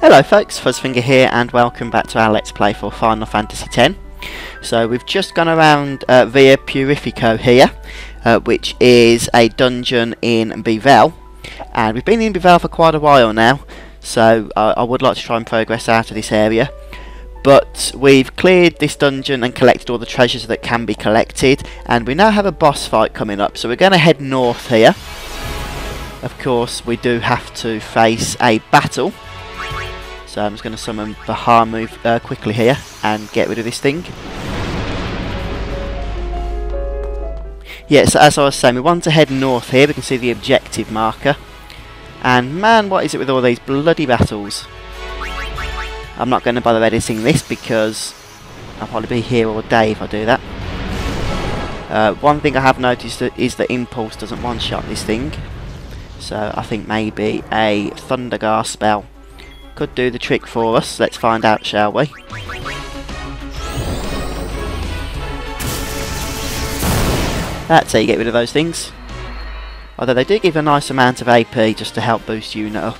Hello folks, Fuzzfinger here and welcome back to our Let's Play for Final Fantasy X. So we've just gone around Via Purifico here, which is a dungeon in Bevelle. And we've been in Bevelle for quite a while now, so I would like to try and progress out of this area. But we've cleared this dungeon and collected all the treasures that can be collected, and we now have a boss fight coming up, so we're going to head north here. Of course, we do have to face a battle. So I'm just going to summon Bahamut quickly here and get rid of this thing. Yeah, so as I was saying, we want to head north here. We can see the objective marker. And man, what is it with all these bloody battles? I'm not going to bother editing this because I'll probably be here all day if I do that. One thing I have noticed is that Impulse doesn't one-shot this thing. So I think maybe a Thundergar spell could do the trick for us. Let's find out, shall we? That's how you get rid of those things. Although they do give a nice amount of AP just to help boost unit up,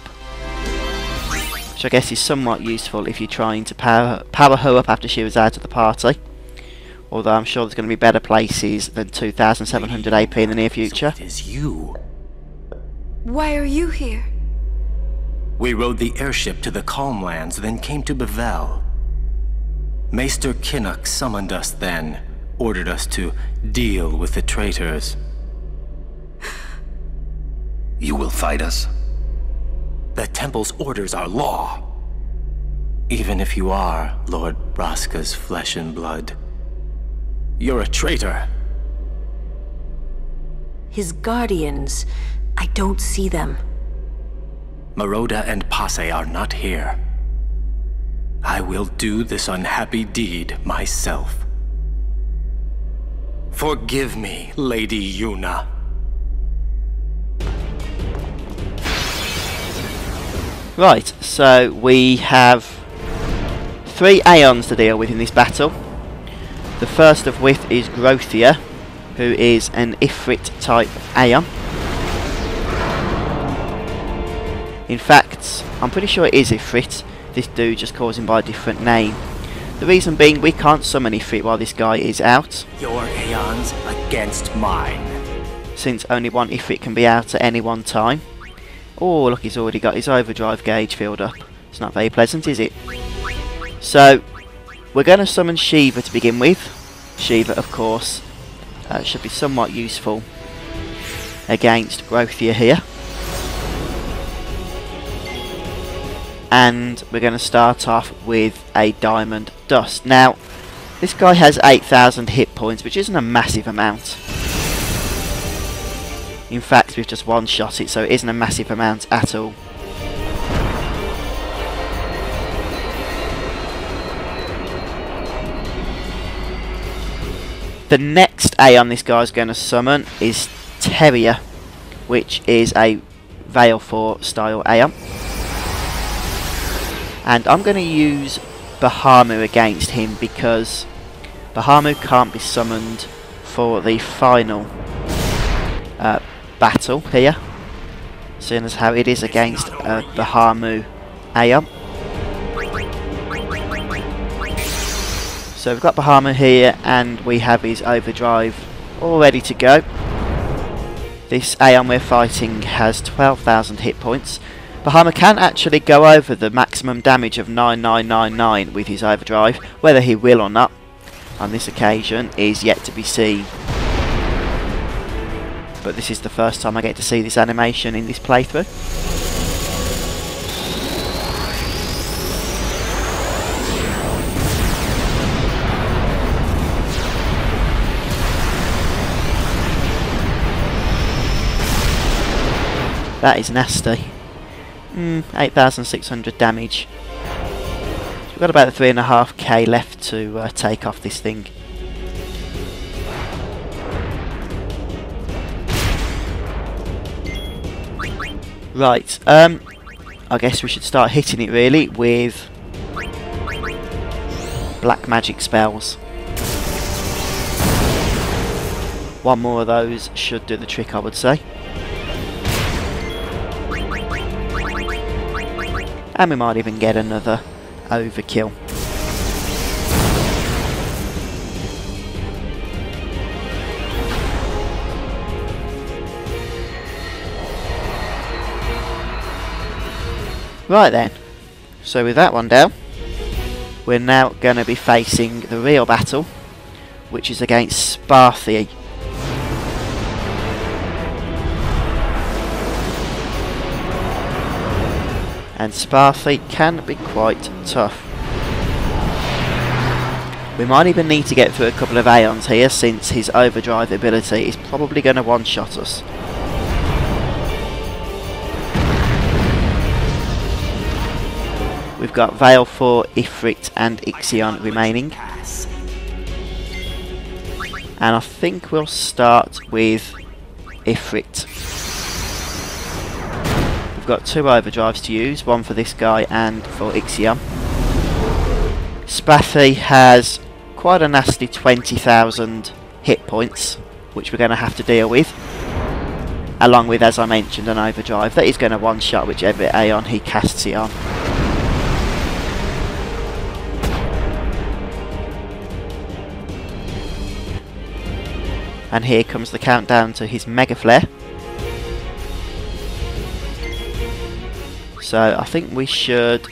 which I guess is somewhat useful if you're trying to power her up after she was out of the party. Although I'm sure there's going to be better places than 2,700 AP in the near future. So it is you. Why are you here? We rode the airship to the Calmlands, then came to Bevelle. Maester Kinnock summoned us then, ordered us to deal with the traitors. You will fight us? The Temple's orders are law. Even if you are Lord Braska's flesh and blood, you're a traitor. His guardians. I don't see them. Maroda and Passe are not here. I will do this unhappy deed myself. Forgive me, Lady Yuna. Right, so we have 3 Aeons to deal with in this battle. The first of which is Grothia, who is an Ifrit type Aeon. In fact, I'm pretty sure it is Ifrit. This dude just calls him by a different name. The reason being, we can't summon Ifrit while this guy is out, Your Aeons against mine. since only one Ifrit can be out at any one time. Oh, look, he's already got his overdrive gauge filled up. It's not very pleasant, is it? So, we're going to summon Shiva to begin with. Shiva, of course, should be somewhat useful against Grothia here. And we're going to start off with a Diamond Dust. Now, this guy has 8,000 hit points, which isn't a massive amount. In fact, we've just one-shot it, so it isn't a massive amount at all. The next Aeon this guy's going to summon is Terrier, which is a Veil 4 style Aeon. And I'm going to use Bahamut against him because Bahamut can't be summoned for the final battle here, seeing as how it is against Bahamut Aeon. So we've got Bahamut here and we have his overdrive all ready to go. This Aeon we're fighting has 12,000 hit points. Bahamut can actually go over the maximum damage of 9999 with his overdrive. Whether he will or not on this occasion is yet to be seen. But this is the first time I get to see this animation in this playthrough. That is nasty. 8,600 damage. So we've got about 3.5k left to take off this thing. Right, I guess we should start hitting it really with black magic spells. One more of those should do the trick, I would say. and we might even get another overkill. Right then, so with that one down, we're now going to be facing the real battle, which is against Sparthy. And Sparthy can be quite tough. We might even need to get through a couple of Aeons here, since his overdrive ability is probably going to one-shot us. We've got Veil 4, Ifrit and Ixion remaining. And I think we'll start with Ifrit. We've got 2 overdrives to use, one for this guy and for Ixion. Spathy has quite a nasty 20,000 hit points, which we're going to have to deal with. Along with, as I mentioned, an overdrive that is going to one-shot whichever Aeon he casts it on. And here comes the countdown to his Mega Flare. So I think we should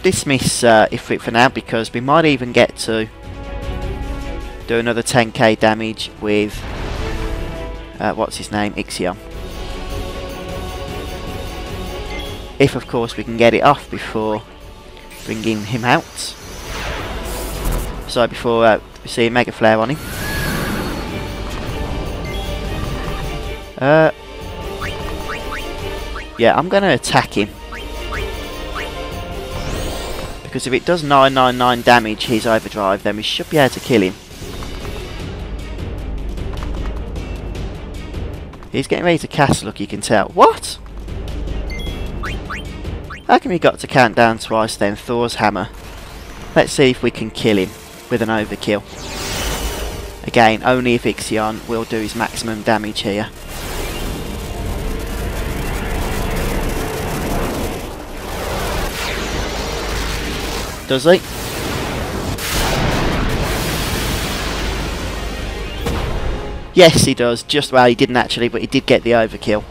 dismiss Ifrit for now, because we might even get to do another 10k damage with what's his name, Ixion. If of course we can get it off before bringing him out. So before we see a Mega Flare on him. Yeah, I'm going to attack him. Because if it does 999 damage his overdrive, then we should be able to kill him. He's getting ready to cast, look, you can tell. What? How come he got to count down twice then? Thor's hammer. Let's see if we can kill him with an overkill. Again, only if Ixion will do his maximum damage here. Does he? Yes, he does. Just, well, he didn't actually, but he did get the overkill.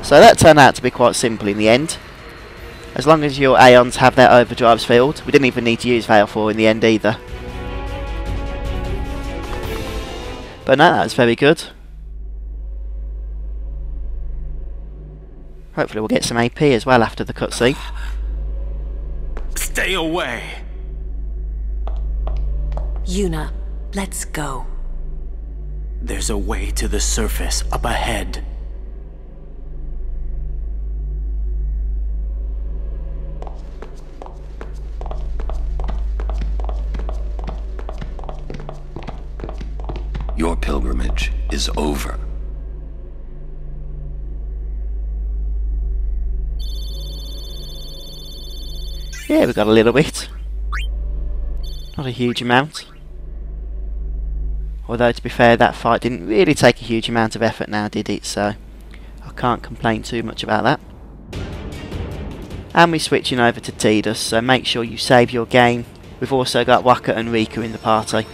So that turned out to be quite simple in the end. As long as your Aeons have their overdrives filled. We didn't even need to use Veil 4 in the end either. But no, that's very good. Hopefully we'll get some AP as well after the cutscene. Stay away! Yuna, let's go. There's a way to the surface up ahead. Your pilgrimage is over. Yeah, we got a little bit. Not a huge amount. Although, to be fair, that fight didn't really take a huge amount of effort now, did it? So, I can't complain too much about that. And we're switching over to Tidus, so make sure you save your game. We've also got Waka and Rika in the party.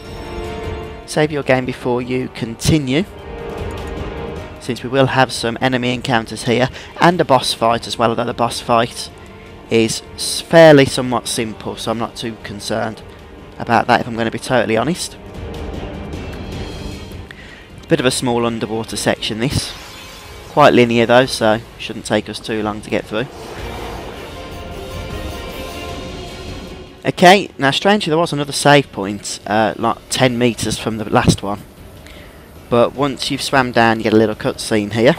Save your game before you continue, since we will have some enemy encounters here, and a boss fight as well, although the boss fight is fairly somewhat simple, so I'm not too concerned about that if I'm going to be totally honest. Bit of a small underwater section this. Quite linear though, so shouldn't take us too long to get through. Okay, now strangely there was another save point, like 10 metres from the last one. But once you've swam down you get a little cutscene here.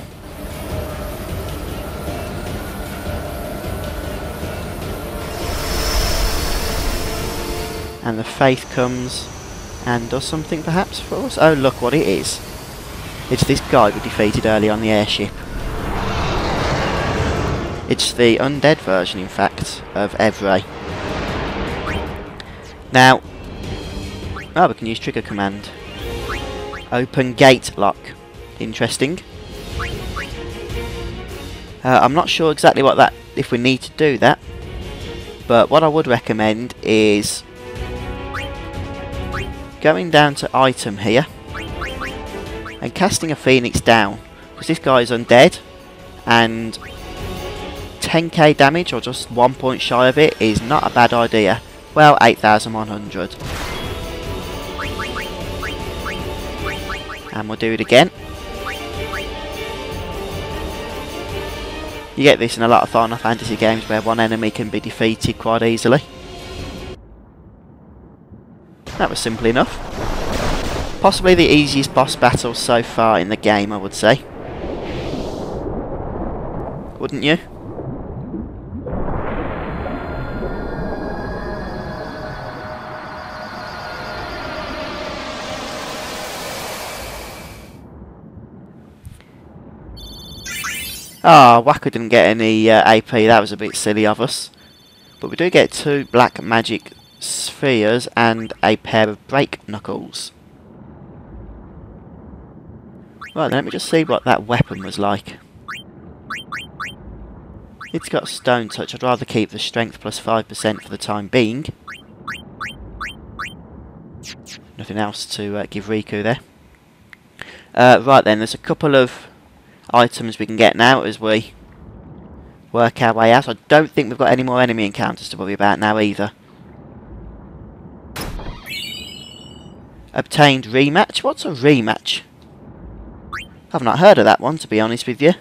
And the Faith comes and does something perhaps for us. Oh, look what it is. It's this guy we defeated earlier on the airship. It's the undead version, in fact, of Evrae. Now, oh, we can use trigger command. Open gate lock. Interesting. I'm not sure exactly what that if we need to do that. But what I would recommend is going down to item here and casting a Phoenix down, because this guy is undead, and 10k damage or just 1 point shy of it is not a bad idea. Well, 8,100. And we'll do it again. You get this in a lot of Final Fantasy games where one enemy can be defeated quite easily. That was simple enough. Possibly the easiest boss battle so far in the game, I would say. Wouldn't you? Ah, Wacko didn't get any AP, that was a bit silly of us. But we do get 2 black magic spheres and a pair of break knuckles. Right, then let me just see what that weapon was like. It's got stone touch. I'd rather keep the strength plus 5% for the time being. Nothing else to give Riku there. Right then, there's a couple of items we can get now as we work our way out. I don't think we've got any more enemy encounters to worry about now either. Obtained rematch? What's a rematch? I've not heard of that one, to be honest with you.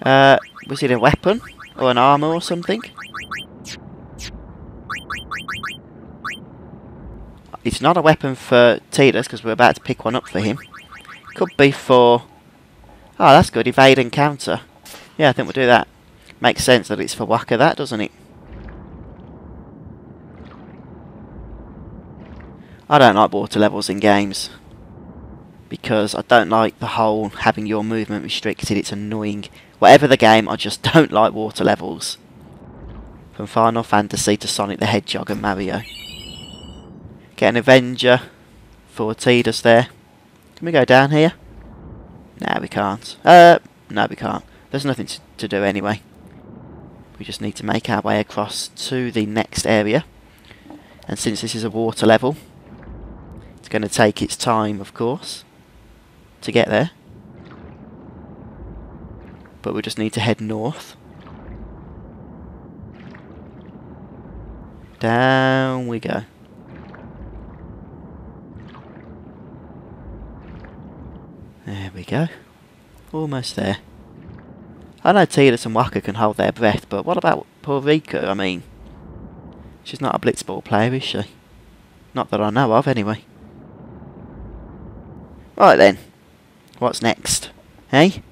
Was it a weapon? Or an armour or something? It's not a weapon for Tidus, because we're about to pick one up for him. Could be for... Oh, that's good. Evade encounter. Yeah, I think we'll do that. Makes sense that it's for Wacko, that, doesn't it? I don't like water levels in games. Because I don't like the whole having your movement restricted. It's annoying. Whatever the game, I just don't like water levels. From Final Fantasy to Sonic the Hedgehog and Mario. Get an Avenger for Tidus there. Can we go down here? No, we can't. No, we can't. There's nothing to do anyway. We just need to make our way across to the next area. And since this is a water level, it's going to take its time, of course, to get there. But we just need to head north. Down we go. There we go. Almost there. I know Tidus and Wacko can hold their breath, but what about poor Riku? I mean, she's not a blitzball player, is she? Not that I know of, anyway. Right then. What's next? Hey?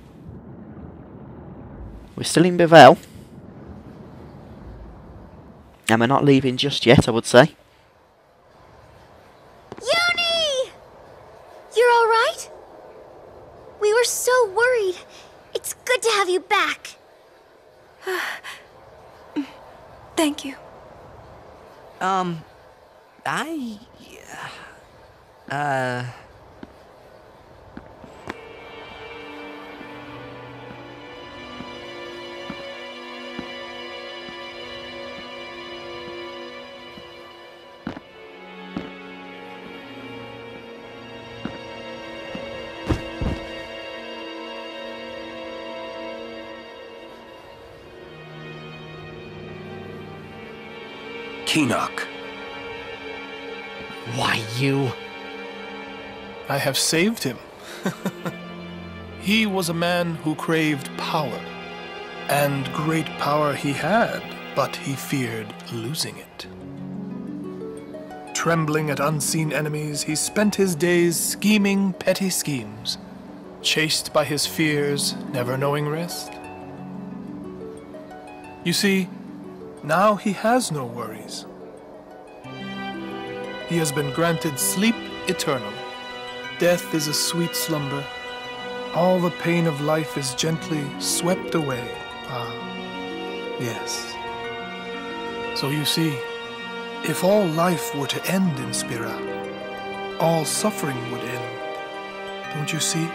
We're still in Bevelle. And we're not leaving just yet, I would say. Uni! You're alright? We were so worried. It's good to have you back. Thank you. Keenock. Why, you... I have saved him. He was a man who craved power. And great power he had, but he feared losing it. Trembling at unseen enemies, he spent his days scheming petty schemes, chased by his fears, never knowing rest. You see, now he has no worries. He has been granted sleep eternal. Death is a sweet slumber. All the pain of life is gently swept away. Ah, yes. So you see, if all life were to end in Spira, all suffering would end. Don't you see?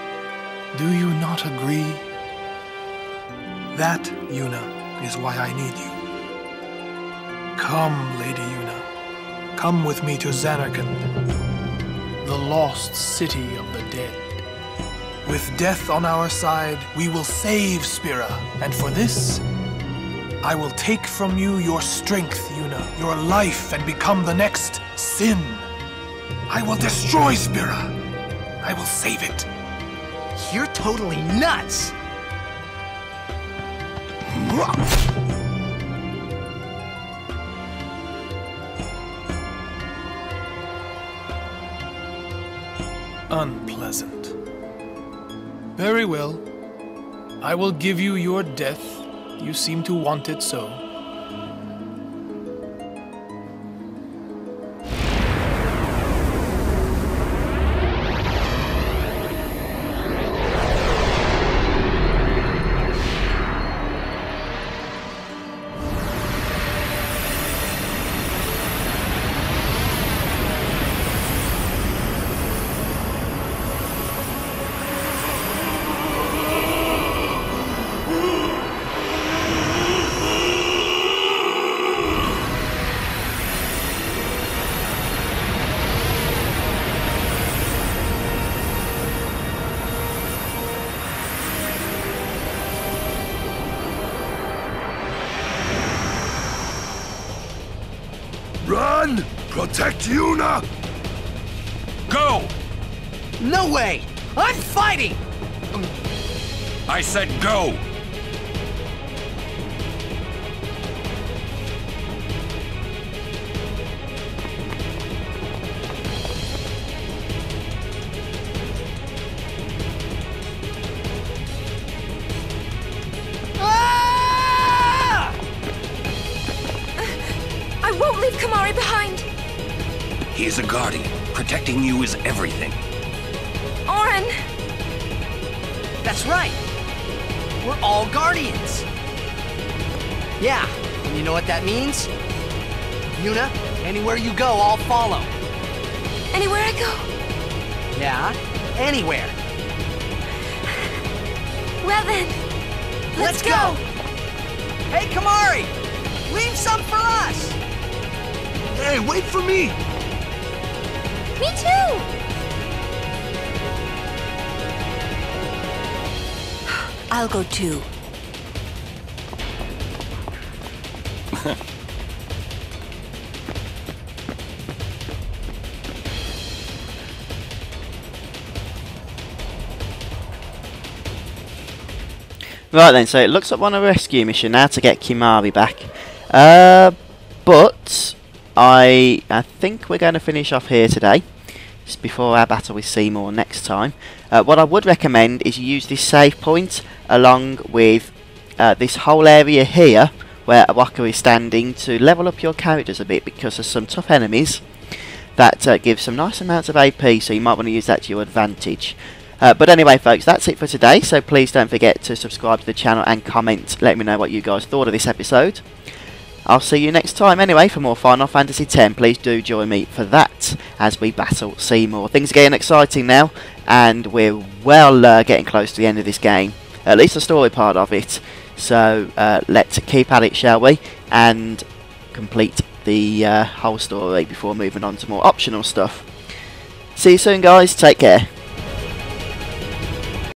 Do you not agree? That, Yuna, is why I need you. Come, Lady Yuna. Come with me to Zanarkand, the lost city of the dead. With death on our side, we will save Spira, and for this, I will take from you your strength, Yuna, your life, and become the next Sin. I will destroy Spira. I will save it. You're totally nuts! Unpleasant. Very well. I will give you your death. You seem to want it so. Run! Protect Yuna! Go! No way! I'm fighting! I said go! I won't leave Kamari behind! He is a guardian. Protecting you is everything. Orin! That's right! We're all guardians! Yeah, and you know what that means? Yuna, anywhere you go, I'll follow. Anywhere I go? Yeah, anywhere. Well then, let's go! Hey, Kamari! Leave some for us! Hey, wait for me! Me too! I'll go too. Right then, so it looks like we're on a rescue mission now to get Kimari back. But I think we're going to finish off here today, just before our battle with Seymour next time. What I would recommend is you use this save point along with this whole area here where Awaka is standing to level up your characters a bit, because there's some tough enemies that give some nice amounts of AP, so you might want to use that to your advantage. But anyway folks, that's it for today, so please don't forget to subscribe to the channel and comment, let me know what you guys thought of this episode. I'll see you next time anyway for more Final Fantasy X. Please do join me for that as we battle Seymour. Things are getting exciting now, and we're well getting close to the end of this game, at least the story part of it. So let's keep at it, shall we, and complete the whole story before moving on to more optional stuff. See you soon guys, take care.